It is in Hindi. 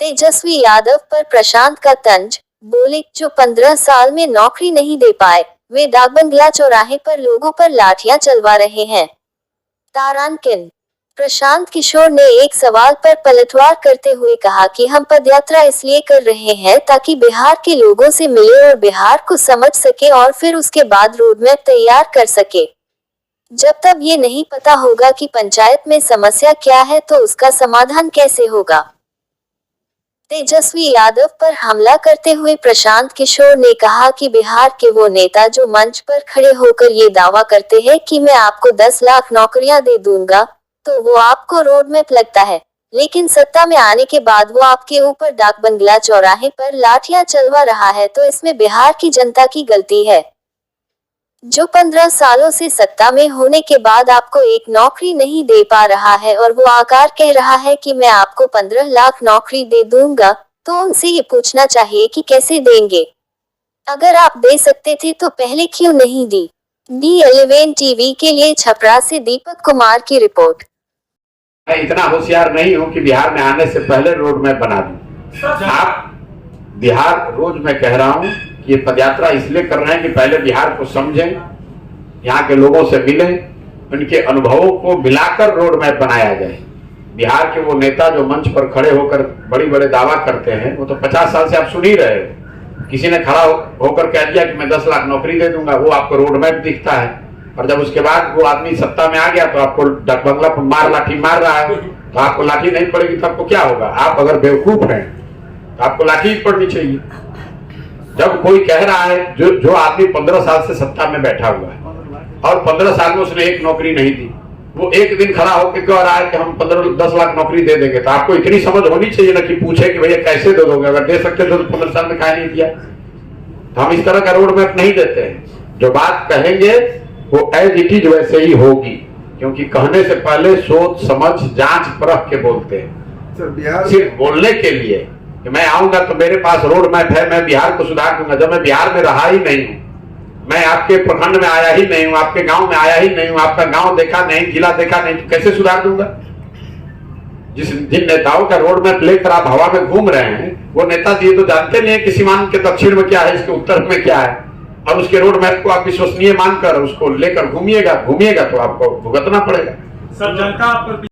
तेजस्वी यादव पर प्रशांत का तंज, बोले जो 15 साल में नौकरी नहीं दे पाए, वे डाकबंगला चौराहे पर लोगों पर लाठियां चलवा रहे हैं। तारांकिन प्रशांत किशोर ने एक सवाल पर पलटवार करते हुए कहा कि हम पदयात्रा इसलिए कर रहे हैं ताकि बिहार के लोगों से मिले और बिहार को समझ सके और फिर उसके बाद रोडमैप तैयार कर सके। जब तक ये नहीं पता होगा कि पंचायत में समस्या क्या है तो उसका समाधान कैसे होगा। तेजस्वी यादव पर हमला करते हुए प्रशांत किशोर ने कहा कि बिहार के वो नेता जो मंच पर खड़े होकर ये दावा करते हैं कि मैं आपको 10 लाख नौकरियां दे दूंगा, तो वो आपको रोड मैप लगता है, लेकिन सत्ता में आने के बाद वो आपके ऊपर डाकबंगला चौराहे पर लाठियां चलवा रहा है, तो इसमें बिहार की जनता की गलती है, जो 15 सालों से सत्ता में होने के बाद आपको एक नौकरी नहीं दे पा रहा है और वो आकर कह रहा है कि मैं आपको 15 लाख नौकरी दे दूंगा, तो उनसे ये पूछना चाहिए कि कैसे देंगे। अगर आप दे सकते थे तो पहले क्यों नहीं दी। D11 टीवी के लिए छपरा से दीपक कुमार की रिपोर्ट। मैं इतना होशियार नहीं हूं कि बिहार में आने से पहले रोड मैप बना दूं। आप बिहार रोज मैं कह रहा हूं कि ये पदयात्रा इसलिए कर रहे हैं कि पहले बिहार को समझें, यहाँ के लोगों से मिलें, उनके अनुभवों को मिलाकर रोड मैप बनाया जाए। बिहार के वो नेता जो मंच पर खड़े होकर बड़ी बड़े दावा करते हैं, वो तो 50 साल से आप सुन ही रहे हो। किसी ने खड़ा होकर कह दिया कि मैं 10 लाख नौकरी दे दूंगा, वो आपको रोड मैप दिखता है, और जब उसके बाद वो आदमी सत्ता में आ गया तो आपको डाकबंगला पर लाठी मार रहा है, तो आपको लाठी नहीं पड़ेगी तो आपको क्या होगा। आप अगर बेवकूफ हैं तो आपको लाठी ही पड़नी चाहिए। जब कोई कह रहा है, जो आदमी 15 साल से सत्ता में बैठा हुआ है और 15 साल में उसने एक नौकरी नहीं दी, वो एक दिन खड़ा होकर कह रहा है कि हम 10 लाख नौकरी दे देंगे, तो आपको इतनी समझ होनी चाहिए ना कि पूछे कि भैया कैसे दे दोगे, अगर दे सकते तो 15 साल में काहे नहीं दिया। तो हम इस तरह का रोड मैप नहीं देते हैं। जो बात कहेंगे वो एज इट इज वैसे ही होगी, क्योंकि कहने से पहले सोच समझ जांच परख के बोलते हैं। सिर्फ बोलने के लिए कि मैं आऊंगा तो मेरे पास रोड मैप है, मैं बिहार को सुधार दूंगा, जब मैं बिहार में रहा ही नहीं हूं, मैं आपके प्रखंड में आया ही नहीं हूं, आपके गांव में आया ही नहीं हूं, आपका गांव देखा नहीं, जिला देखा नहीं, तो कैसे सुधार दूंगा। जिन नेताओं का रोड मैप लेकर आप हवा में घूम रहे हैं, वो नेताजी तो जानते नहीं है कि सीमांत के दक्षिण में क्या है, इसके उत्तर में क्या है, और उसके रोड मैप को आप विश्वसनीय मानकर उसको लेकर घूमिएगा तो आपको भुगतना पड़ेगा। सर, जनता